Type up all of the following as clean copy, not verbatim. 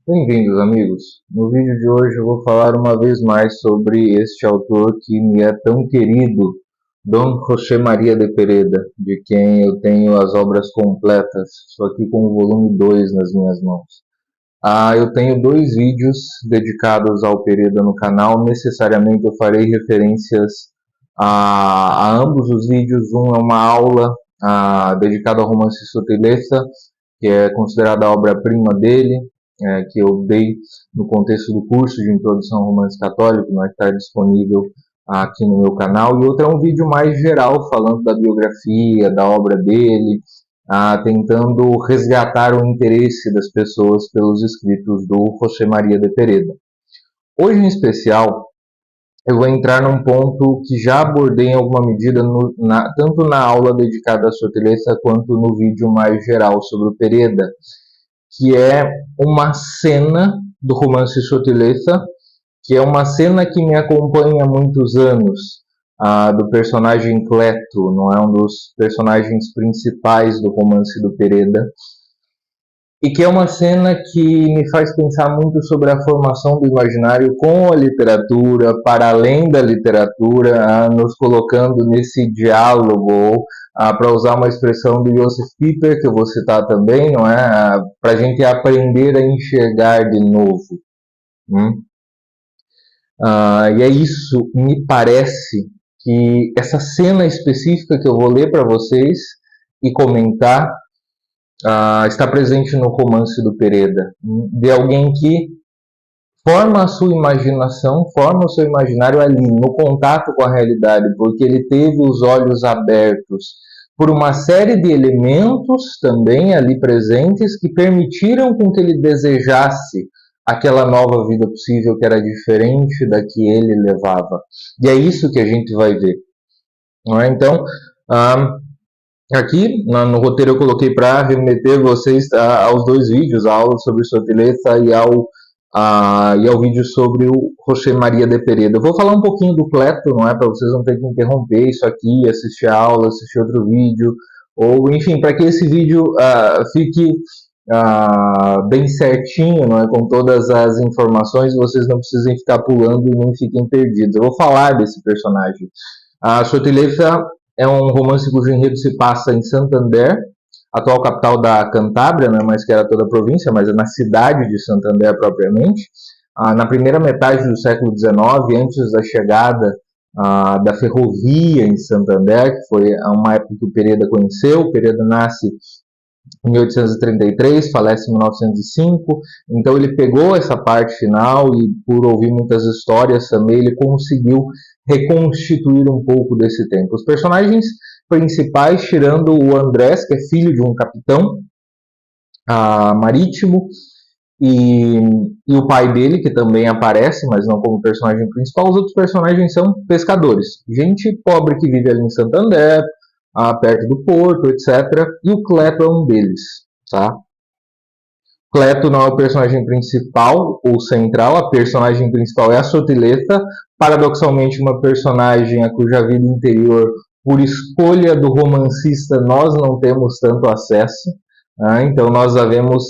Bem-vindos, amigos. No vídeo de hoje eu vou falar uma vez mais sobre este autor que me é tão querido, Dom José Maria de Pereda, de quem eu tenho as obras completas. Estou aqui com o volume 2 nas minhas mãos. Eu tenho dois vídeos dedicados ao Pereda no canal. Necessariamente eu farei referências a ambos os vídeos. Um é uma aula dedicada ao romance Sutileza, que é considerada a obra-prima dele, que eu dei no contexto do curso de Introdução ao Romance Católico, que está disponível aqui no meu canal. E outro é um vídeo mais geral, falando da biografia, da obra dele, tentando resgatar o interesse das pessoas pelos escritos do José Maria de Pereda. Hoje, em especial, eu vou entrar num ponto que já abordei em alguma medida tanto na aula dedicada à Sutileza quanto no vídeo mais geral sobre o Pereda, que é uma cena do romance Sutileza, que é uma cena que me acompanha há muitos anos, do personagem Cleto, não é um dos personagens principais do romance do Pereda, e que é uma cena que me faz pensar muito sobre a formação do imaginário com a literatura, para além da literatura, nos colocando nesse diálogo, para usar uma expressão do Josef Pieper, que eu vou citar também, não é? Para a gente aprender a enxergar de novo. E é isso, me parece que essa cena específica que eu vou ler para vocês e comentar está presente no romance do Pereda, de alguém que forma a sua imaginação, forma o seu imaginário ali, no contato com a realidade, porque ele teve os olhos abertos por uma série de elementos também ali presentes que permitiram com que ele desejasse aquela nova vida possível que era diferente da que ele levava. E é isso que a gente vai ver. Não é? Então, aqui no roteiro eu coloquei para remeter vocês aos dois vídeos, a aula sobre Sutileza e ao vídeo sobre o José Maria de Pereda. Eu vou falar um pouquinho do Cleto, não é? Para vocês não terem que interromper isso aqui, assistir a aula, assistir outro vídeo, ou enfim, para que esse vídeo fique bem certinho, não é? Com todas as informações, vocês não precisem ficar pulando e nem fiquem perdidos. Eu vou falar desse personagem. A Sutileza é um romance cujo enredo se passa em Santander, atual capital da Cantábria, não é mais que era toda a província, mas é na cidade de Santander propriamente. Na primeira metade do século XIX, antes da chegada da ferrovia em Santander, que foi uma época que o Pereda conheceu. O Pereda nasce em 1833, falece em 1905, então ele pegou essa parte final e, por ouvir muitas histórias também, ele conseguiu reconstituir um pouco desse tempo. Os personagens principais, tirando o Andrés, que é filho de um capitão marítimo, e o pai dele, que também aparece, mas não como personagem principal, os outros personagens são pescadores. Gente pobre que vive ali em Santander, perto do porto, etc. E o Cleto é um deles, tá? Cleto não é o personagem principal ou central, a personagem principal é a Sutileza, paradoxalmente uma personagem a cuja vida interior, por escolha do romancista, nós não temos tanto acesso, então nós a vemos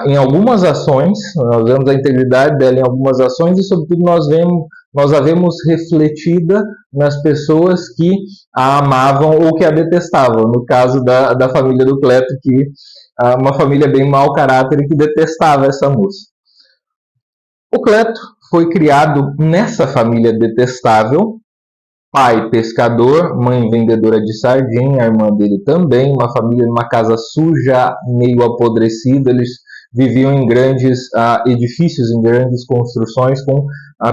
em algumas ações, nós vemos a integridade dela em algumas ações e, sobretudo, nós a vemos refletida nas pessoas que a amavam ou que a detestavam. No caso da família do Cleto, que uma família bem mau caráter e que detestava essa moça. O Cleto foi criado nessa família detestável, pai pescador, mãe vendedora de sardinha, a irmã dele também, uma família numa casa suja, meio apodrecida. Eles viviam em grandes edifícios, em grandes construções com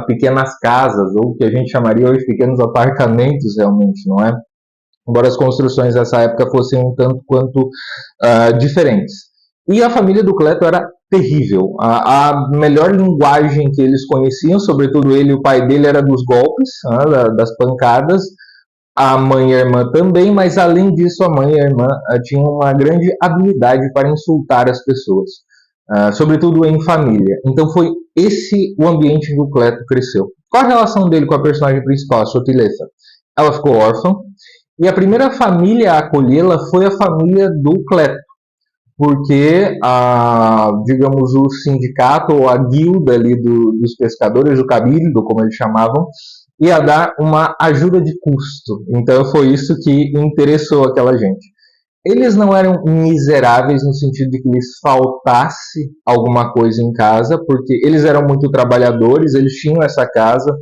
pequenas casas, ou o que a gente chamaria hoje de pequenos apartamentos realmente, não é? Embora as construções dessa época fossem um tanto quanto diferentes. E a família do Cleto era terrível. A melhor linguagem que eles conheciam, sobretudo ele e o pai dele, era dos golpes, das pancadas. A mãe e a irmã também, mas além disso, a mãe e a irmã tinham uma grande habilidade para insultar as pessoas, sobretudo em família. Então foi esse o ambiente em que o Cleto cresceu. Qual a relação dele com a personagem principal, a Sutileza? Ela ficou órfã, e a primeira família a acolhê-la foi a família do Cleto. porque digamos, o sindicato ou a guilda ali dos pescadores, o cabildo, como eles chamavam, ia dar uma ajuda de custo. Então foi isso que interessou aquela gente. Eles não eram miseráveis no sentido de que lhes faltasse alguma coisa em casa, porque eles eram muito trabalhadores, eles tinham essa casa,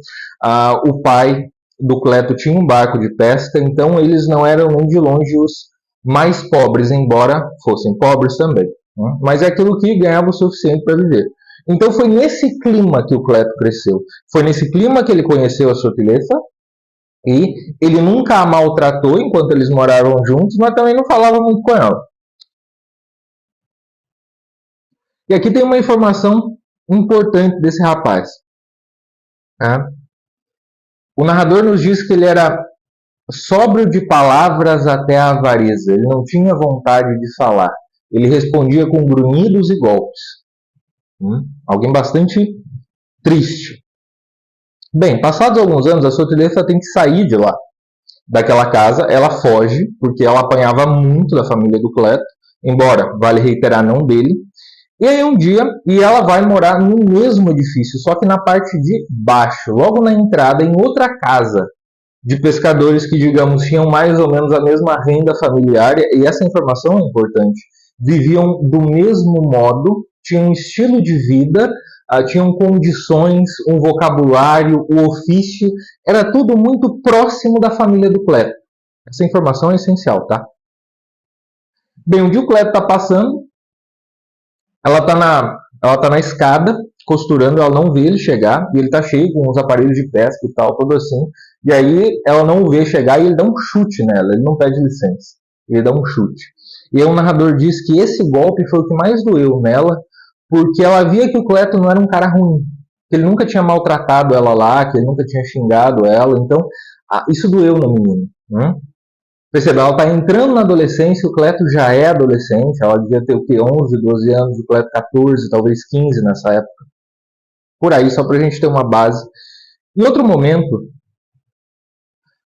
o pai do Cleto tinha um barco de pesca, então eles não eram nem de longe os mais pobres, embora fossem pobres também. Né? Mas é aquilo que ganhava o suficiente para viver. Então foi nesse clima que o Cleto cresceu. Foi nesse clima que ele conheceu a Sotileza, e ele nunca a maltratou enquanto eles moraram juntos, mas também não falava muito com ela. E aqui tem uma informação importante desse rapaz. Tá? O narrador nos diz que ele era sóbrio de palavras até a avareza. Ele não tinha vontade de falar. Ele respondia com grunhidos e golpes. Alguém bastante triste. Bem, passados alguns anos, a Sotileza tem que sair de lá, daquela casa. Ela foge, porque ela apanhava muito da família do Cleto, embora, vale reiterar, não dele. E aí um dia, e ela vai morar no mesmo edifício, só que na parte de baixo, logo na entrada, em outra casa de pescadores que, digamos, tinham mais ou menos a mesma renda familiar, e essa informação é importante. Viviam do mesmo modo, tinham um estilo de vida, tinham condições, um vocabulário, o ofício, era tudo muito próximo da família do Cleto. Essa informação é essencial, tá? Bem, um dia o Cleto está passando, ela está na escada, costurando, ela não vê ele chegar, e ele está cheio com os aparelhos de pesca e tal, tudo assim. E aí ela não o vê chegar e ele dá um chute nela, ele não pede licença, ele dá um chute. E aí o narrador diz que esse golpe foi o que mais doeu nela, porque ela via que o Cleto não era um cara ruim, que ele nunca tinha maltratado ela lá, que ele nunca tinha xingado ela, então isso doeu na menina. Né? Percebeu, ela está entrando na adolescência, o Cleto já é adolescente, ela devia ter o quê? 11, 12 anos, o Cleto 14, talvez 15 nessa época. Por aí, só para a gente ter uma base. Em outro momento,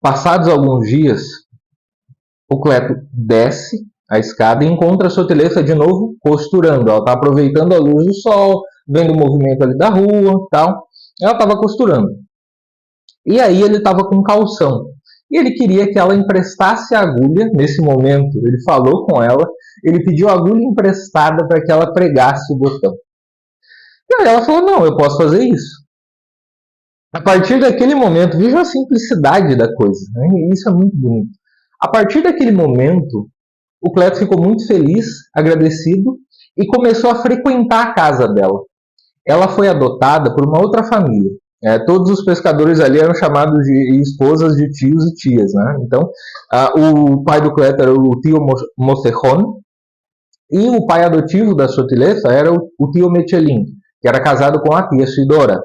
passados alguns dias, o Cleto desce a escada e encontra a Sotileza de novo costurando. Ela está aproveitando a luz do sol, vendo o movimento ali da rua, tal. Ela estava costurando. E aí ele estava com calção. E ele queria que ela emprestasse a agulha nesse momento. Ele falou com ela, ele pediu a agulha emprestada para que ela pregasse o botão. E aí ela falou, não, eu posso fazer isso. A partir daquele momento, veja a simplicidade da coisa, né? E isso é muito bonito. A partir daquele momento, o Cleto ficou muito feliz, agradecido, e começou a frequentar a casa dela. Ela foi adotada por uma outra família. Todos os pescadores ali eram chamados de esposas de tios e tias. Né? Então, o pai do Cleto era o tio Mocejon, e o pai adotivo da Sotileza era o tio Mechelin, que era casado com a tia Sidora.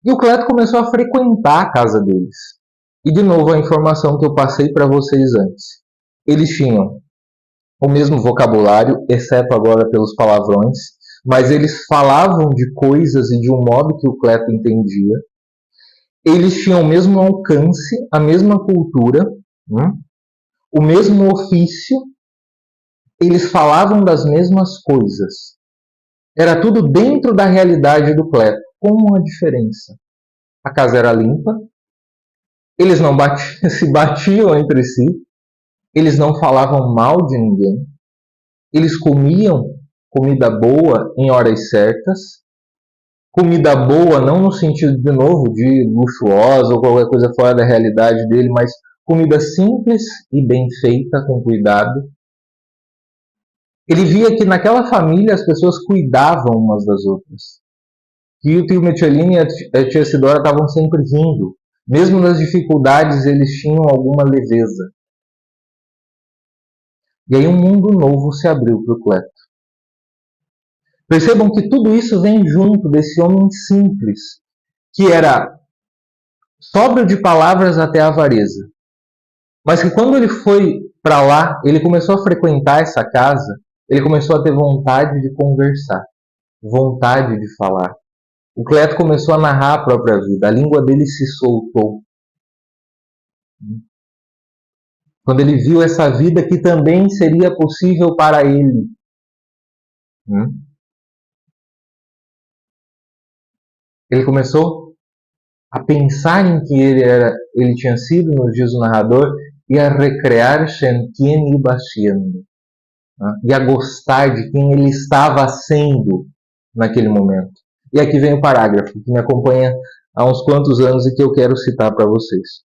E o Cleto começou a frequentar a casa deles. E, de novo, a informação que eu passei para vocês antes. Eles tinham o mesmo vocabulário, exceto agora pelos palavrões, mas eles falavam de coisas e de um modo que o Cleto entendia. Eles tinham o mesmo alcance, a mesma cultura, o mesmo ofício, eles falavam das mesmas coisas. Era tudo dentro da realidade do Cleto, com uma diferença. A casa era limpa, eles não se batiam entre si, eles não falavam mal de ninguém, eles comiam comida boa em horas certas. Comida boa não no sentido, de novo, de luxuosa ou qualquer coisa fora da realidade dele, mas comida simples e bem feita, com cuidado. Ele via que naquela família as pessoas cuidavam umas das outras. Que o tio Mechelin e a tia Sidora estavam sempre rindo. Mesmo nas dificuldades, eles tinham alguma leveza. E aí um mundo novo se abriu para o Cleto. Percebam que tudo isso vem junto desse homem simples, que era sóbrio de palavras até a avareza. Mas que quando ele foi para lá, ele começou a frequentar essa casa, ele começou a ter vontade de conversar, vontade de falar. O Cleto começou a narrar a própria vida, a língua dele se soltou. Quando ele viu essa vida que também seria possível para ele. Ele começou a pensar em que ele tinha sido, nos dias do narrador, e a recrear-se em quem iba sendo, e a gostar de quem ele estava sendo naquele momento. E aqui vem o parágrafo que me acompanha há uns quantos anos e que eu quero citar para vocês.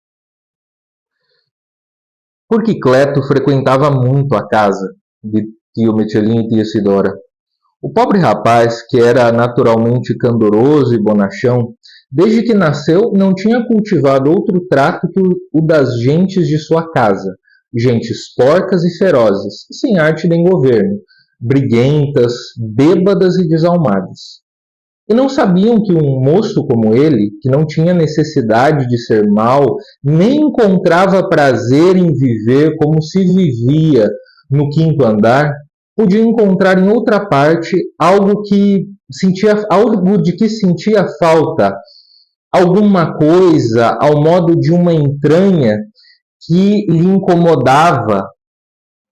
Porque Cleto frequentava muito a casa de tio Michelin e tia Sidora. O pobre rapaz, que era naturalmente candoroso e bonachão, desde que nasceu não tinha cultivado outro trato que o das gentes de sua casa, gentes porcas e ferozes, sem arte nem governo, briguentas, bêbadas e desalmadas. E não sabiam que um moço como ele, que não tinha necessidade de ser mau, nem encontrava prazer em viver como se vivia no quinto andar, podia encontrar em outra parte algo de que sentia falta, alguma coisa ao modo de uma entranha que lhe incomodava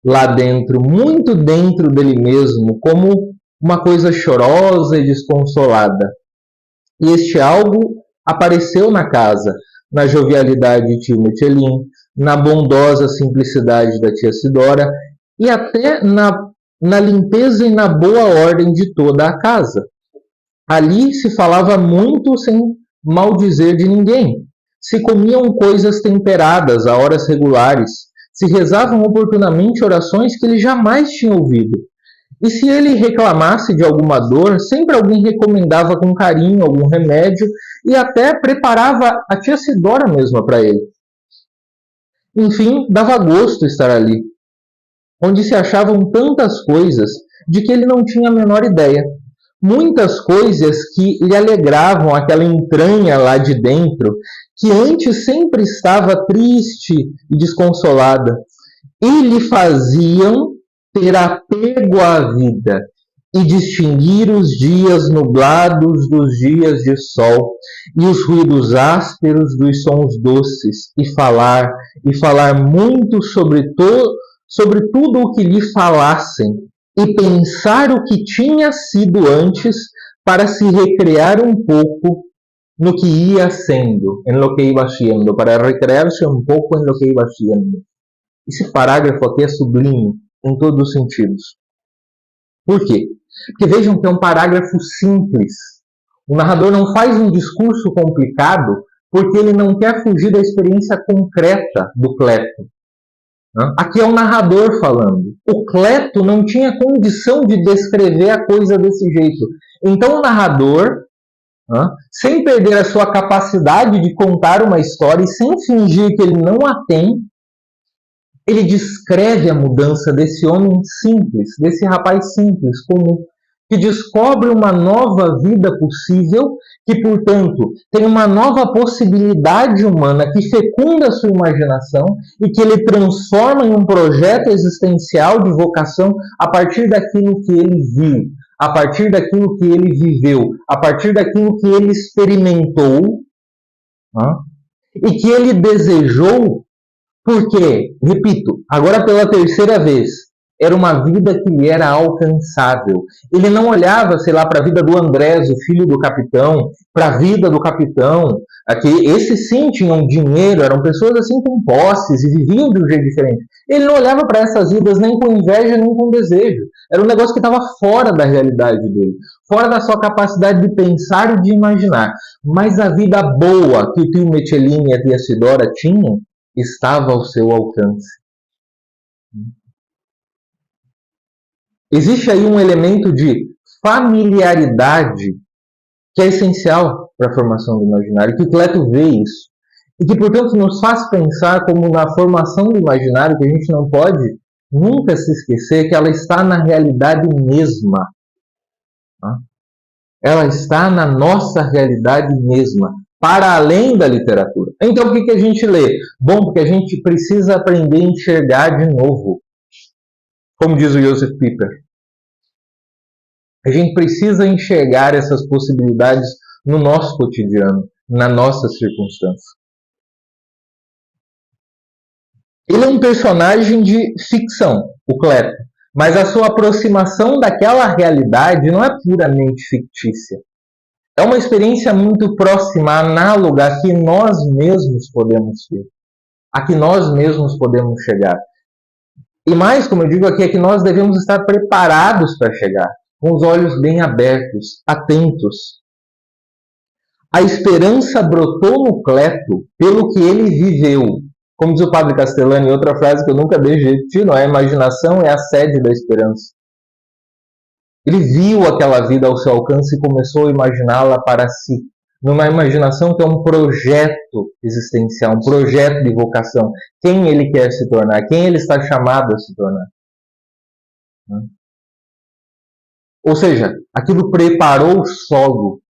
lá dentro, muito dentro dele mesmo, como uma coisa chorosa e desconsolada. E este algo apareceu na casa, na jovialidade de tio Michelin, na bondosa simplicidade da tia Sidora e até na limpeza e na boa ordem de toda a casa. Ali se falava muito sem maldizer de ninguém. Se comiam coisas temperadas a horas regulares, se rezavam oportunamente orações que ele jamais tinha ouvido. E se ele reclamasse de alguma dor, sempre alguém recomendava com carinho algum remédio e até preparava a tia Sidora mesma para ele. Enfim, dava gosto estar ali, onde se achavam tantas coisas de que ele não tinha a menor ideia. Muitas coisas que lhe alegravam aquela entranha lá de dentro, que antes sempre estava triste e desconsolada, e lhe faziam ter apego à vida e distinguir os dias nublados dos dias de sol e os ruídos ásperos dos sons doces e falar muito sobre tudo o que lhe falassem e pensar o que tinha sido antes para se recrear um pouco no que ia sendo, en lo que iba siendo, para recrear-se um pouco en lo que iba siendo. Esse parágrafo aqui é sublime em todos os sentidos. Por quê? Porque vejam que é um parágrafo simples. O narrador não faz um discurso complicado porque ele não quer fugir da experiência concreta do Cleto. Aqui é o narrador falando. O Cleto não tinha condição de descrever a coisa desse jeito. Então o narrador, sem perder a sua capacidade de contar uma história e sem fingir que ele não a tem, ele descreve a mudança desse homem simples, desse rapaz simples, comum, que descobre uma nova vida possível, que, portanto, tem uma nova possibilidade humana que fecunda a sua imaginação e que ele transforma em um projeto existencial de vocação a partir daquilo que ele viu, a partir daquilo que ele viveu, a partir daquilo que ele experimentou, e que ele desejou. Porque, repito, agora pela terceira vez, era uma vida que lhe era alcançável. Ele não olhava, sei lá, para a vida do Andrés, o filho do capitão, para a vida do capitão. Aqui, esses sim tinham dinheiro, eram pessoas assim com posses e viviam de um jeito diferente. Ele não olhava para essas vidas nem com inveja, nem com desejo. Era um negócio que estava fora da realidade dele, fora da sua capacidade de pensar e de imaginar. Mas a vida boa que o tio Michelin e a tia Sidora tinham estava ao seu alcance. Existe aí um elemento de familiaridade que é essencial para a formação do imaginário, que Cleto vê isso. E que, portanto, nos faz pensar como na formação do imaginário, que a gente não pode nunca se esquecer que ela está na realidade mesma. Ela está na nossa realidade mesma, para além da literatura. Então, por que a gente lê? Bom, porque a gente precisa aprender a enxergar de novo. Como diz o Joseph Pieper. A gente precisa enxergar essas possibilidades no nosso cotidiano, na nossa circunstância. Ele é um personagem de ficção, o Cleto, mas a sua aproximação daquela realidade não é puramente fictícia. É uma experiência muito próxima, análoga a que nós mesmos podemos ter, a que nós mesmos podemos chegar. E mais, como eu digo aqui, é que nós devemos estar preparados para chegar, com os olhos bem abertos, atentos. A esperança brotou no Cleto pelo que ele viveu. Como diz o padre Castellani, outra frase que eu nunca deixo de repetir, não é? A imaginação é a sede da esperança. Ele viu aquela vida ao seu alcance e começou a imaginá-la para si. Numa imaginação que é um projeto existencial, um projeto de vocação. Quem ele quer se tornar, quem ele está chamado a se tornar. Ou seja, aquilo preparou o solo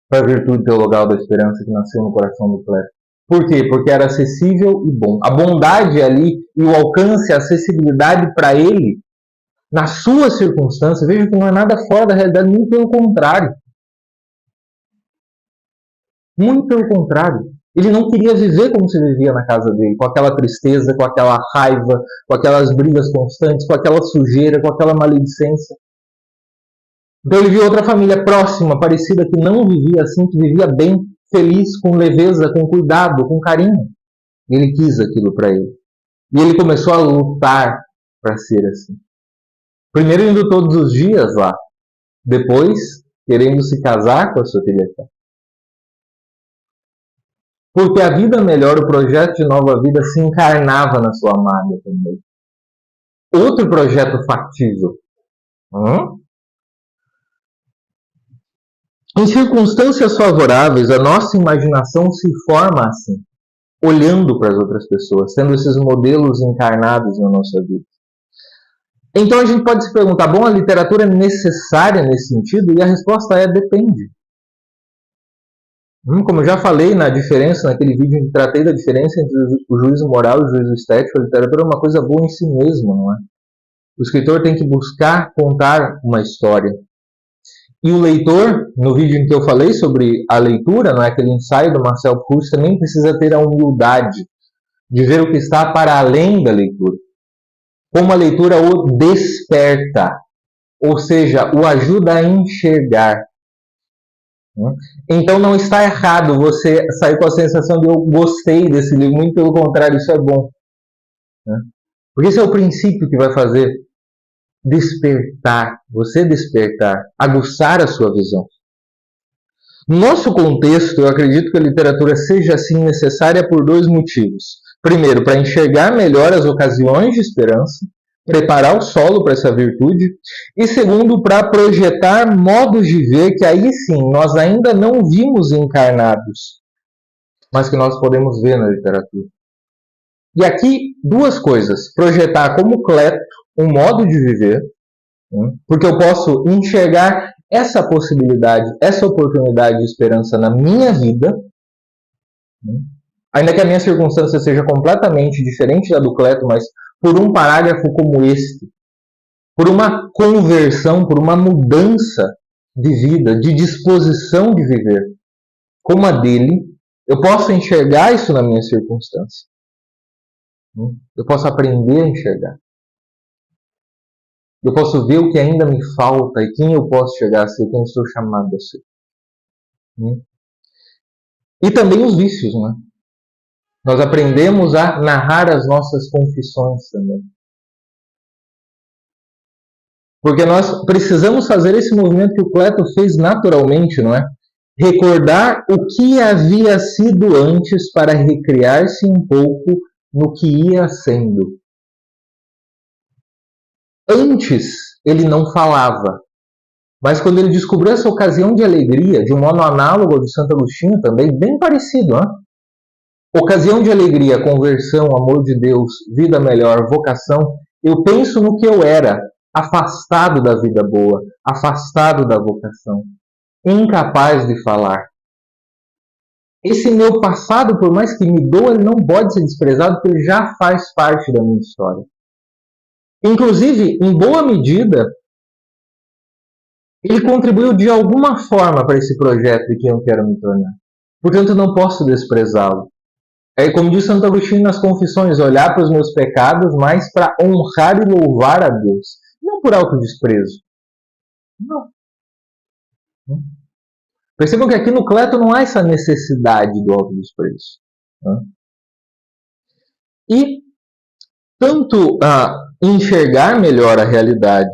para a virtude teologal da esperança que nasceu no coração do Cleto. Por quê? Porque era acessível e bom. A bondade ali e o alcance, a acessibilidade para ele, na sua circunstância, veja que não é nada fora da realidade, muito pelo contrário. Muito pelo contrário. Ele não queria viver como se vivia na casa dele, com aquela tristeza, com aquela raiva, com aquelas brigas constantes, com aquela sujeira, com aquela maledicência. Então ele viu outra família próxima, parecida, que não vivia assim, que vivia bem, feliz, com leveza, com cuidado, com carinho. Ele quis aquilo para ele. E ele começou a lutar para ser assim. Primeiro indo todos os dias lá. Depois, querendo se casar com a sua filha. Porque a vida melhor, o projeto de nova vida, se encarnava na sua amada também. Outro projeto factível. Em circunstâncias favoráveis, a nossa imaginação se forma assim, olhando para as outras pessoas, tendo esses modelos encarnados na nossa vida. Então a gente pode se perguntar, bom, a literatura é necessária nesse sentido? E a resposta é, depende. Como eu já falei na diferença, naquele vídeo em que tratei da diferença entre o juízo moral e o juízo estético, a literatura é uma coisa boa em si mesma, não é? O escritor tem que buscar contar uma história. E o leitor, no vídeo em que eu falei sobre a leitura, não é, aquele ensaio do Marcel Proust, também precisa ter a humildade de ver o que está para além da leitura. Como a leitura o desperta, ou seja, o ajuda a enxergar. Então não está errado você sair com a sensação de eu gostei desse livro, muito pelo contrário, isso é bom. Porque esse é o princípio que vai fazer despertar, você despertar, aguçar a sua visão. No nosso contexto, eu acredito que a literatura seja assim necessária por dois motivos. Primeiro, para enxergar melhor as ocasiões de esperança, preparar o solo para essa virtude. E segundo, para projetar modos de ver que aí sim nós ainda não vimos encarnados, mas que nós podemos ver na literatura. E aqui, duas coisas. Projetar como Cleto um modo de viver, porque eu posso enxergar essa possibilidade, essa oportunidade de esperança na minha vida, ainda que a minha circunstância seja completamente diferente da do Cleto, mas por um parágrafo como este, por uma conversão, por uma mudança de vida, de disposição de viver, como a dele, eu posso enxergar isso na minha circunstância. Eu posso aprender a enxergar. Eu posso ver o que ainda me falta e quem eu posso chegar a ser, quem estou chamado a ser. E também os vícios, né? Nós aprendemos a narrar as nossas confissões também. Porque nós precisamos fazer esse movimento que o Cleto fez naturalmente, não é? Recordar o que havia sido antes para recriar-se um pouco no que ia sendo. Antes, ele não falava. Mas quando ele descobriu essa ocasião de alegria, de um modo análogo ao de Santo Agostinho também, bem parecido, né? Ocasião de alegria, conversão, amor de Deus, vida melhor, vocação, eu penso no que eu era, afastado da vida boa, afastado da vocação, incapaz de falar. Esse meu passado, por mais que me doa, ele não pode ser desprezado, porque ele já faz parte da minha história. Inclusive, em boa medida, ele contribuiu de alguma forma para esse projeto de quem eu quero me tornar. Portanto, eu não posso desprezá-lo. É como diz Santo Agostinho nas Confissões, olhar para os meus pecados mais para honrar e louvar a Deus, não por autodesprezo. Não. Percebam que aqui no Cleto não há essa necessidade do autodesprezo. Né? E tanto enxergar melhor a realidade,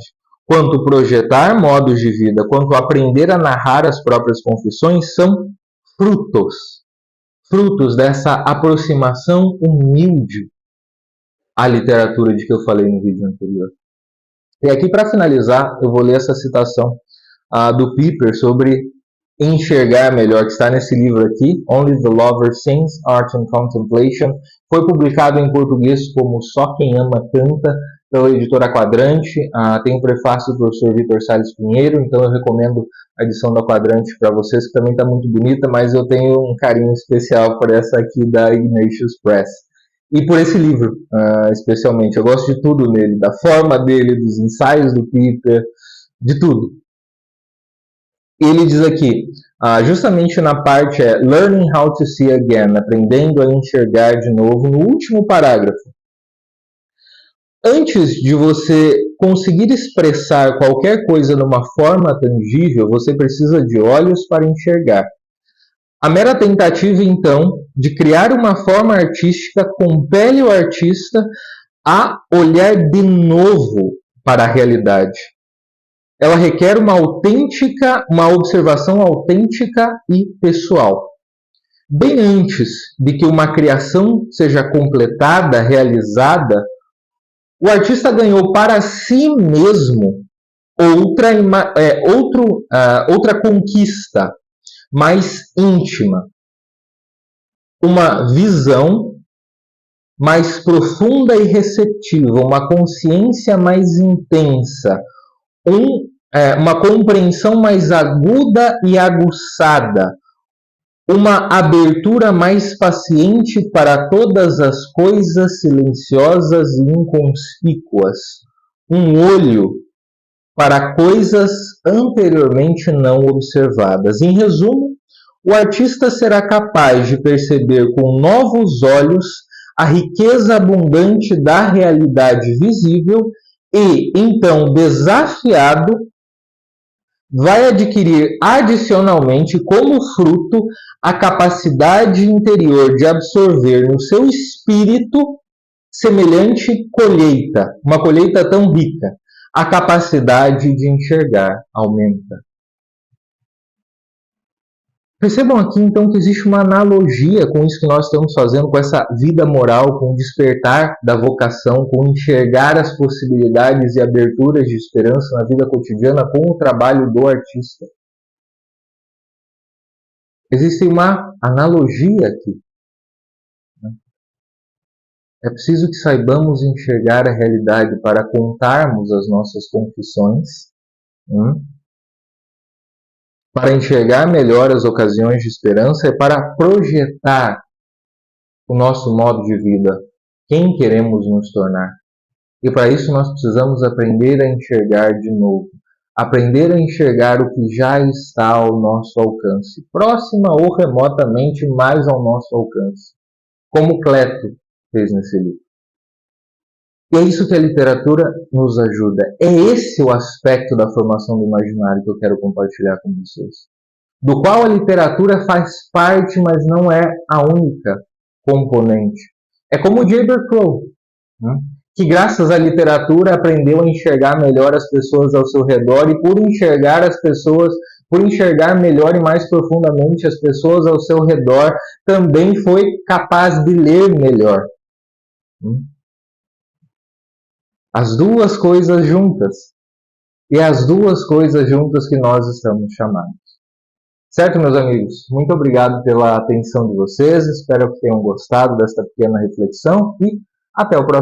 quanto projetar modos de vida, quanto aprender a narrar as próprias confissões, são frutos dessa aproximação humilde à literatura de que eu falei no vídeo anterior. E aqui, para finalizar, eu vou ler essa citação do Piper sobre enxergar melhor, que está nesse livro aqui, Only the Lover Sings, Art and Contemplation. Foi publicado em português como Só Quem Ama Canta, pela editora Quadrante. Tem um prefácio do professor Vitor Salles Pinheiro, então eu recomendo a edição da Quadrante para vocês, que também está muito bonita, mas eu tenho um carinho especial por essa aqui da Ignatius Press. E por esse livro, especialmente. Eu gosto de tudo nele, da forma dele, dos ensaios do Piper, de tudo. Ele diz aqui, justamente na parte Learning How to See Again, aprendendo a enxergar de novo, no último parágrafo. Antes de você conseguir expressar qualquer coisa numa forma tangível, você precisa de olhos para enxergar. A mera tentativa, então, de criar uma forma artística compele o artista a olhar de novo para a realidade. Ela requer uma observação autêntica e pessoal. Bem antes de que uma criação seja completada, realizada, o artista ganhou para si mesmo outra conquista mais íntima, uma visão mais profunda e receptiva, uma consciência mais intensa, uma compreensão mais aguda e aguçada, uma abertura mais paciente para todas as coisas silenciosas e inconspícuas, um olho para coisas anteriormente não observadas. Em resumo, o artista será capaz de perceber com novos olhos a riqueza abundante da realidade visível e, então, desafiado, vai adquirir adicionalmente como fruto a capacidade interior de absorver no seu espírito semelhante colheita, uma colheita tão rica. A capacidade de enxergar aumenta. Percebam aqui, então, que existe uma analogia com isso que nós estamos fazendo, com essa vida moral, com o despertar da vocação, com enxergar as possibilidades e aberturas de esperança na vida cotidiana com o trabalho do artista. Existe uma analogia aqui. É preciso que saibamos enxergar a realidade para contarmos as nossas confissões, para enxergar melhor as ocasiões de esperança e para projetar o nosso modo de vida, quem queremos nos tornar. E para isso nós precisamos aprender a enxergar de novo, aprender a enxergar o que já está ao nosso alcance, próxima ou remotamente mais ao nosso alcance, como Cleto fez nesse livro. E é isso que a literatura nos ajuda. É esse o aspecto da formação do imaginário que eu quero compartilhar com vocês. Do qual a literatura faz parte, mas não é a única componente. É como o J. Crow, que graças à literatura aprendeu a enxergar melhor as pessoas ao seu redor e por enxergar melhor e mais profundamente as pessoas ao seu redor, também foi capaz de ler melhor. As duas coisas juntas. E é as duas coisas juntas que nós estamos chamados. Certo, meus amigos? Muito obrigado pela atenção de vocês. Espero que tenham gostado desta pequena reflexão e até o próximo